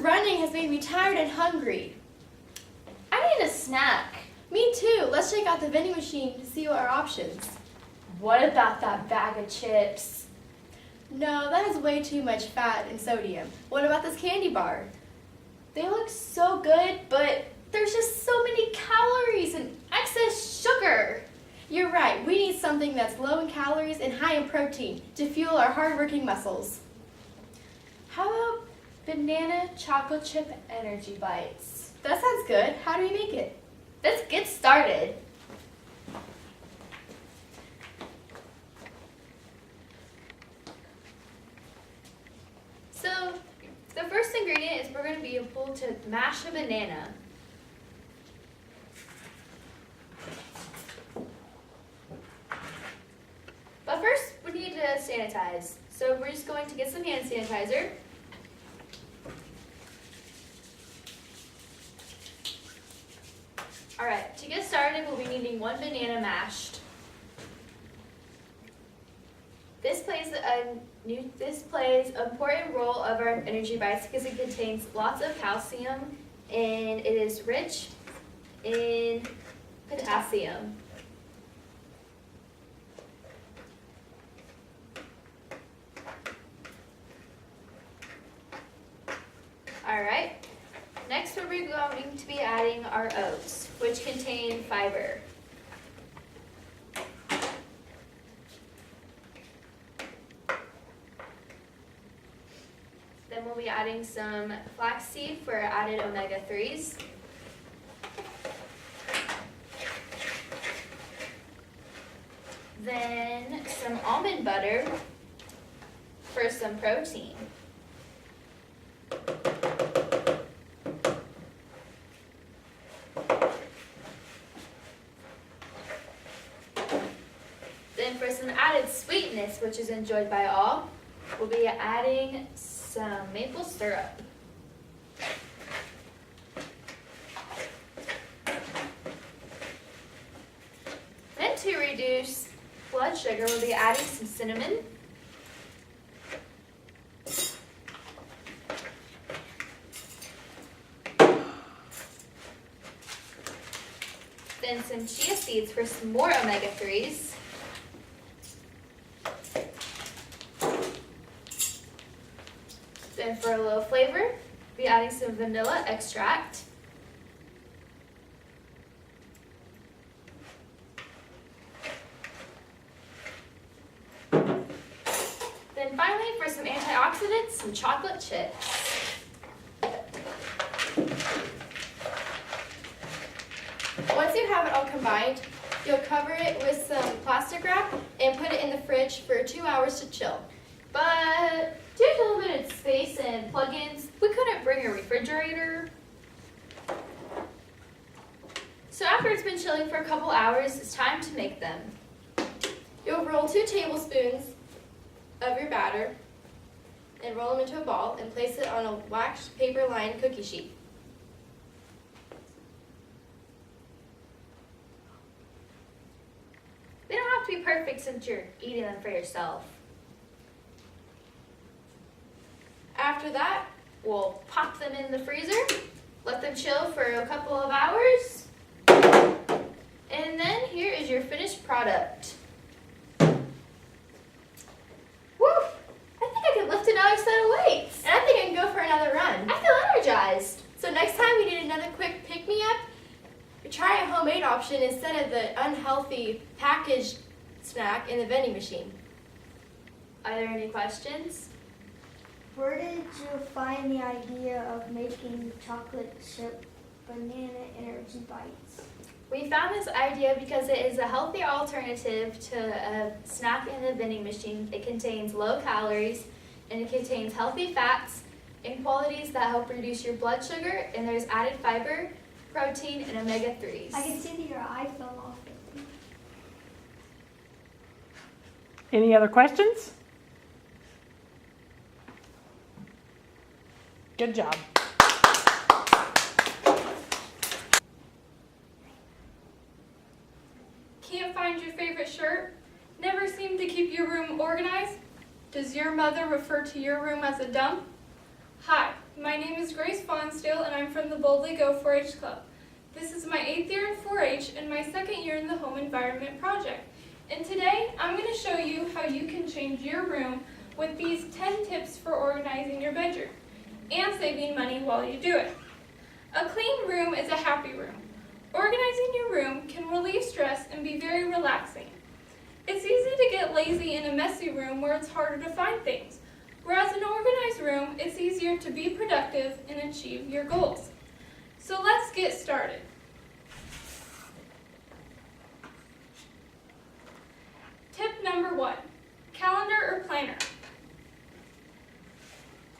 running has made me tired and hungry. I need a snack. Me too. Let's check out the vending machine to see what our options. What about that bag of chips? No, that has way too much fat and sodium. What about this candy bar? They look so good, but there's just so many calories and excess sugar. You're right. We need something that's low in calories and high in protein to fuel our hardworking muscles. How about banana chocolate chip energy bites? That sounds good. How do we make it? Let's get started. So, the first ingredient is we're going to be able to mash a banana. But first, we need to sanitize. So we're just going to get some hand sanitizer. Alright, to get started, we'll be needing 1 banana mashed. This plays an important role of our energy bites because it contains lots of calcium and it is rich in potassium. Alright, next we're going to be adding our oats, which contain fiber. Then we'll be adding some flaxseed for added omega-3s. Then some almond butter for some protein. Then for some added sweetness, which is enjoyed by all, we'll be adding some maple syrup. Then to reduce blood sugar, we'll be adding some cinnamon. Then some chia seeds for some more omega-3s. Then for a little flavor, we'll be adding some vanilla extract. Then finally, for some antioxidants, some chocolate chips. Once you have it all combined, you'll cover it with some plastic wrap and put it in the fridge for 2 hours to chill. But due to limited space and plugins, we couldn't bring a refrigerator. So after it's been chilling for a couple hours, it's time to make them. You'll roll 2 tablespoons of your batter and roll them into a ball and place it on a waxed paper-lined cookie sheet. They don't have to be perfect since you're eating them for yourself. After that, we'll pop them in the freezer, let them chill for a couple of hours, and then here is your finished product. Woo! I think I can lift another set of weights. And I think I can go for another run. I feel energized. So next time you need another quick pick-me-up, try a homemade option instead of the unhealthy packaged snack in the vending machine. Are there any questions? Where did you find the idea of making chocolate chip banana energy bites? We found this idea because it is a healthy alternative to a snack in the vending machine. It contains low calories and it contains healthy fats and qualities that help reduce your blood sugar, and there's added fiber, protein, and omega-3s. I can see that your eye fell off. Any other questions? Good job. Can't find your favorite shirt? Never seem to keep your room organized? Does your mother refer to your room as a dump? Hi, my name is Grace Fonsdale, and I'm from the Boldly Go 4-H Club. This is my 8th year in 4-H and my 2nd year in the Home Environment Project. And today, I'm going to show you how you can change your room with these 10 tips for organizing your bedroom and saving money while you do it. A clean room is a happy room. Organizing your room can relieve stress and be very relaxing. It's easy to get lazy in a messy room where it's harder to find things, whereas in an organized room, it's easier to be productive and achieve your goals. So let's get started. Tip number 1, calendar or planner.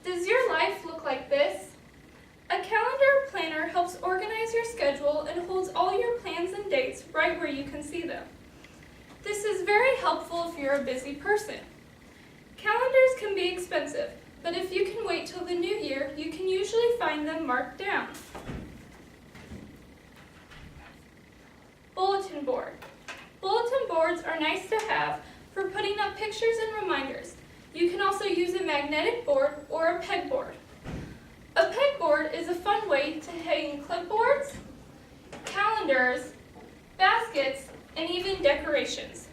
Does your life look like this? A calendar or planner helps organize your schedule and holds all your plans and dates right where you can see them. This is very helpful if you're a busy person. Calendars can be expensive, but if you can wait till the new year, you can usually find them marked down. Bulletin board. Bulletin boards are nice to have for putting up pictures and reminders. You can also use a magnetic board or a pegboard. A pegboard is a fun way to hang clipboards, calendars, baskets, and even decorations.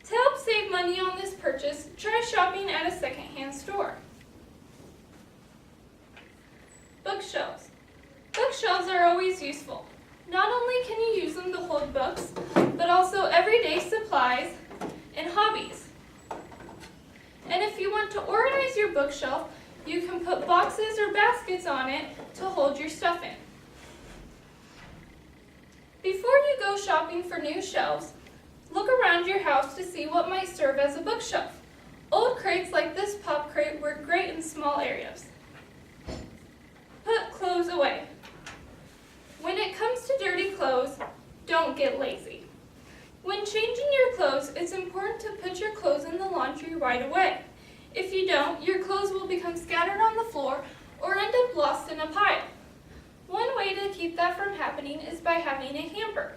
To help save money on this purchase, try shopping at a secondhand store. Bookshelves. Bookshelves are always useful. Not only can you use them to hold books, but also everyday supplies and hobbies. And if you want to organize your bookshelf, you can put boxes or baskets on it to hold your stuff in. Before you go shopping for new shelves, look around your house to see what might serve as a bookshelf. Old crates like this pop crate work great in small areas. Put clothes away. When it comes to dirty clothes, don't get lazy. When changing your clothes, it's important to put your clothes in the laundry right away. If you don't, your clothes will become scattered on the floor or end up lost in a pile. One way to keep that from happening is by having a hamper.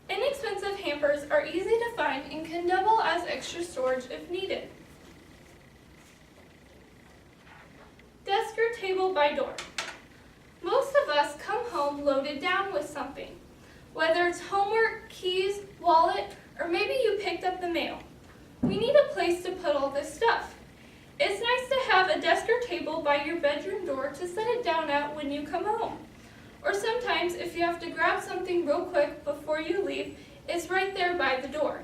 Inexpensive hampers are easy to find and can double as extra storage if needed. Desk or table by door. Most of us come home loaded down with something, whether it's homework, keys, wallet, or maybe you picked up the mail. We need a place to put all this stuff. It's nice to have a desk or table by your bedroom door to set it down at when you come home. Or sometimes if you have to grab something real quick before you leave, it's right there by the door.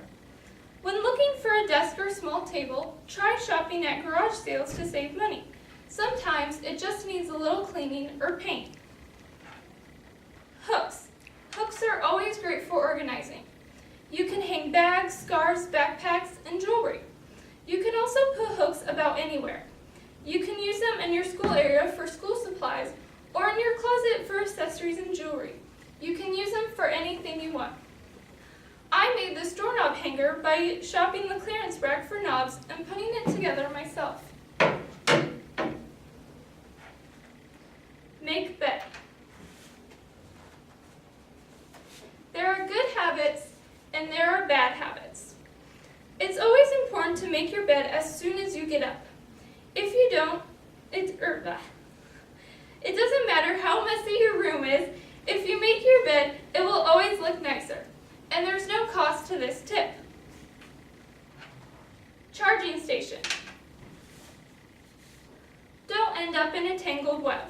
When looking for a desk or small table, try shopping at garage sales to save money. Sometimes it just needs a little cleaning or paint. Hooks. Hooks are always great for organizing. You can hang bags, scarves, backpacks, and jewelry. You can also put hooks about anywhere. You can use them in your school area for school supplies or in your closet for accessories and jewelry. You can use them for anything you want. I made this doorknob hanger by shopping the clearance rack for knobs and putting it together myself. Make bed. There are good habits and there are bad habits. It's always important to make your bed as soon as you get up. If you don't, it doesn't matter how messy your room is, if you make your bed, it will always look nicer. And there's no cost to this tip. Charging station. Don't end up in a tangled web.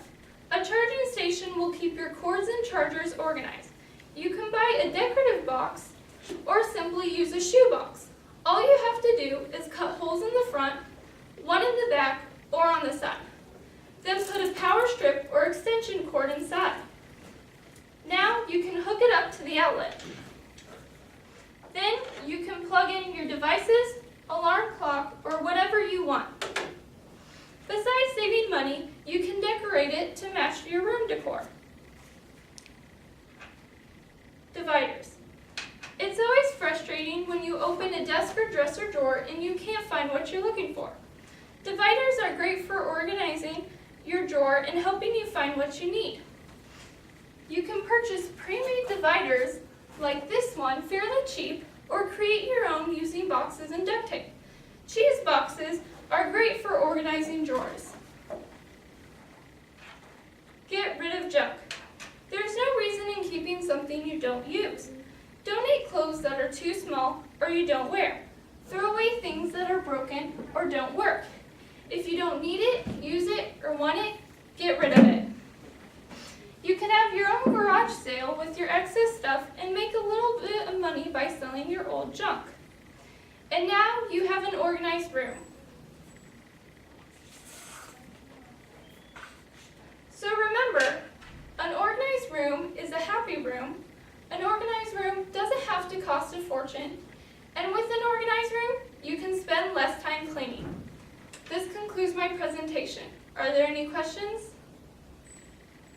A charging station will keep your cords and chargers organized. You can buy a decorative box or simply use a shoebox. All you have to do is cut holes in the front, one in the back, or on the side. Then put a power strip or extension cord inside. Now you can hook it up to the outlet. Then you can plug in your devices, alarm clock, or whatever you want. Besides saving money, you can decorate it to match your room decor. Dividers. It's always frustrating when you open a desk or dresser drawer and you can't find what you're looking for. Dividers are great for organizing your drawer and helping you find what you need. You can purchase pre-made dividers like this one fairly cheap or create your own using boxes and duct tape. Cheese boxes are great for organizing drawers. or you don't wear. Throw away things that are broken or don't work. If you don't need it, use it, or want it, get rid of it. You can have your own garage sale with your excess stuff and make a little bit of money by selling your old junk. And now you have an organized room. So remember, an organized room is a happy room. An organized room doesn't have to cost a fortune. And with an organized room, you can spend less time cleaning. This concludes my presentation. Are there any questions?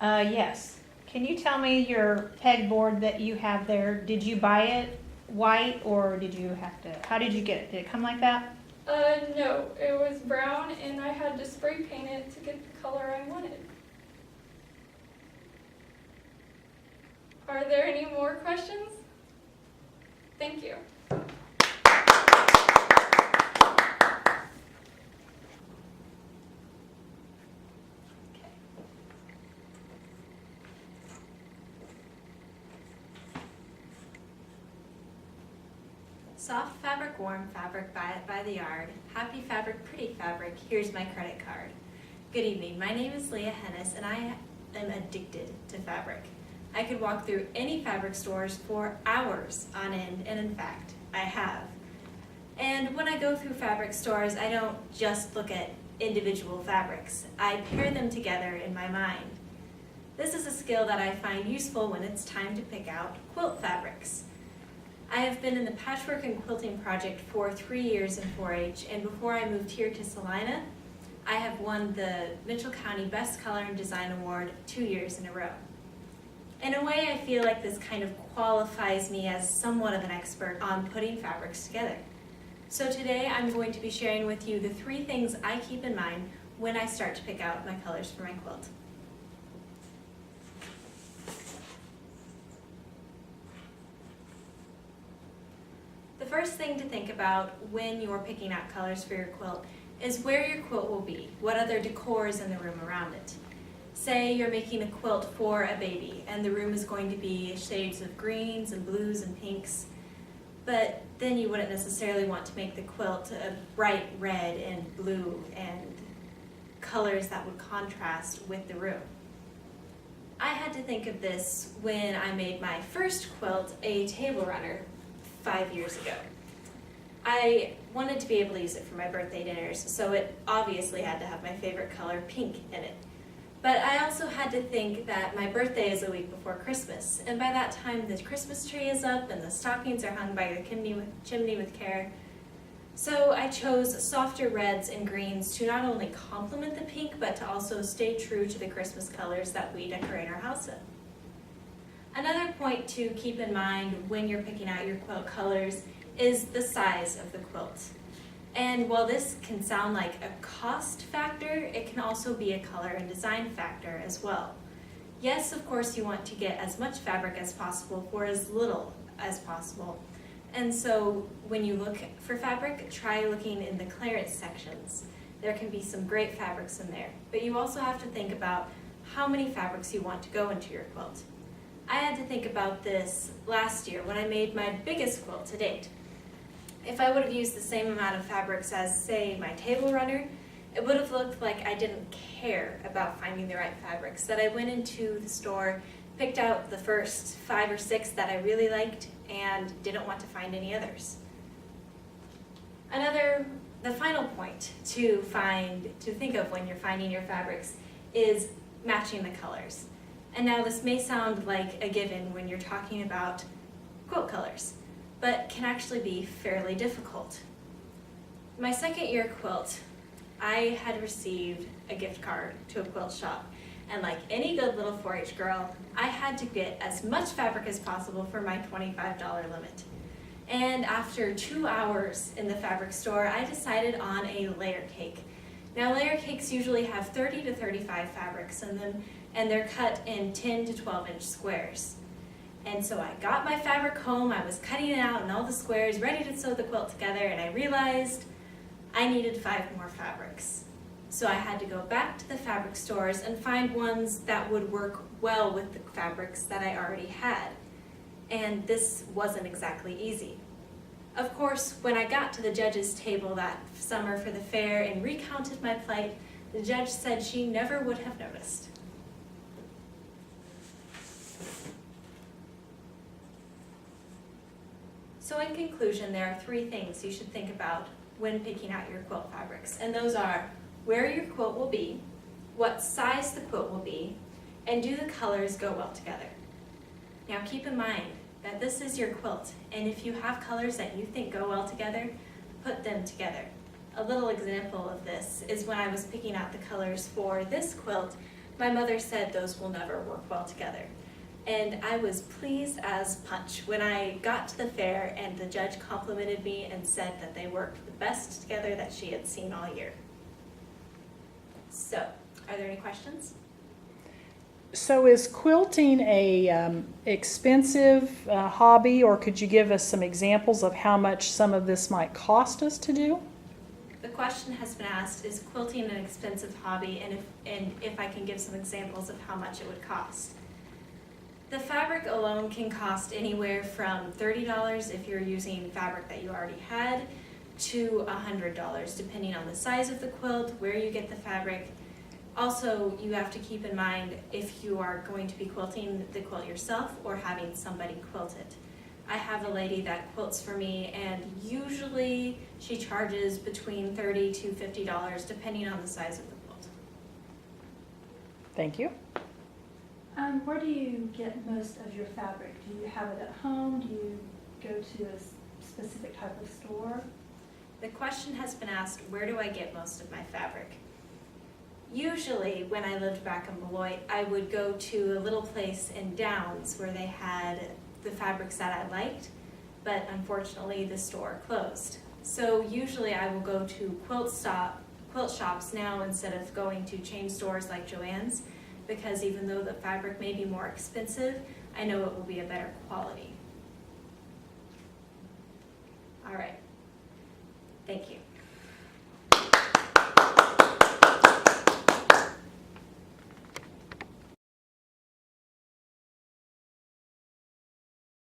Yes. Can you tell me your pegboard that you have there? Did you buy it white or did you have to, how did you get it? Did it come like that? No, it was brown and I had to spray paint it to get the color I wanted. Are there any more questions? Thank you. Soft fabric, warm fabric, buy it by the yard. Happy fabric, pretty fabric, here's my credit card. Good evening, my name is Leah Hennis and I am addicted to fabric. I could walk through any fabric stores for hours on end, and in fact, I have. And when I go through fabric stores, I don't just look at individual fabrics. I pair them together in my mind. This is a skill that I find useful when it's time to pick out quilt fabrics. I have been in the patchwork and quilting project for 3 years in 4-H, and before I moved here to Salina, I have won the Mitchell County Best Color and Design Award 2 years in a row. In a way, I feel like this kind of qualifies me as somewhat of an expert on putting fabrics together. So today I'm going to be sharing with you the 3 things I keep in mind when I start to pick out my colors for my quilt. The first thing to think about when you're picking out colors for your quilt is where your quilt will be, what other decor is in the room around it. Say you're making a quilt for a baby and the room is going to be shades of greens and blues and pinks, but then you wouldn't necessarily want to make the quilt a bright red and blue and colors that would contrast with the room. I had to think of this when I made my first quilt, a table runner, 5 years ago. I wanted to be able to use it for my birthday dinners, so it obviously had to have my favorite color, pink, in it. But I also had to think that my birthday is a week before Christmas, and by that time the Christmas tree is up and the stockings are hung by the chimney with care. So I chose softer reds and greens to not only complement the pink, but to also stay true to the Christmas colors that we decorate our house in. Another point to keep in mind when you're picking out your quilt colors is the size of the quilt. And while this can sound like a cost factor, it can also be a color and design factor as well. Yes, of course, you want to get as much fabric as possible for as little as possible. And so when you look for fabric, try looking in the clearance sections. There can be some great fabrics in there, but you also have to think about how many fabrics you want to go into your quilt. I had to think about this last year when I made my biggest quilt to date. If I would have used the same amount of fabrics as, say, my table runner, it would have looked like I didn't care about finding the right fabrics, that I went into the store, picked out the first 5 or 6 that I really liked, and didn't want to find any others. The final point to think of when you're finding your fabrics is matching the colors. And now this may sound like a given when you're talking about quilt colors, but can actually be fairly difficult. My second year quilt, I had received a gift card to a quilt shop, and like any good little 4-H girl, I had to get as much fabric as possible for my $25 limit. And after 2 hours in the fabric store, I decided on a layer cake. Now layer cakes usually have 30 to 35 fabrics in them, and they're cut in 10 to 12-inch squares. And so I got my fabric home, I was cutting it out in all the squares, ready to sew the quilt together, and I realized I needed 5 more fabrics. So I had to go back to the fabric stores and find ones that would work well with the fabrics that I already had. And this wasn't exactly easy. Of course, when I got to the judge's table that summer for the fair and recounted my plight, the judge said she never would have noticed. So in conclusion, there are 3 things you should think about when picking out your quilt fabrics, and those are where your quilt will be, what size the quilt will be, and do the colors go well together. Now keep in mind that this is your quilt, and if you have colors that you think go well together, put them together. A little example of this is when I was picking out the colors for this quilt, my mother said those will never work well together. And I was pleased as punch when I got to the fair and the judge complimented me and said that they worked the best together that she had seen all year. So, are there any questions? So is quilting a expensive hobby, or could you give us some examples of how much some of this might cost us to do? The question has been asked, is quilting an expensive hobby, and if I can give some examples of how much it would cost. The fabric alone can cost anywhere from $30 if you're using fabric that you already had to $100 depending on the size of the quilt, where you get the fabric. Also, you have to keep in mind if you are going to be quilting the quilt yourself or having somebody quilt it. I have a lady that quilts for me, and usually she charges between $30 to $50 depending on the size of the quilt. Thank you. Where do you get most of your fabric? Do you have it at home? Do you go to a specific type of store? The question has been asked, where do I get most of my fabric? Usually, when I lived back in Beloit, I would go to a little place in Downs where they had the fabrics that I liked, but unfortunately the store closed. So usually I will go to quilt shops now instead of going to chain stores like Joann's, because even though the fabric may be more expensive, I know it will be a better quality. All right, thank you.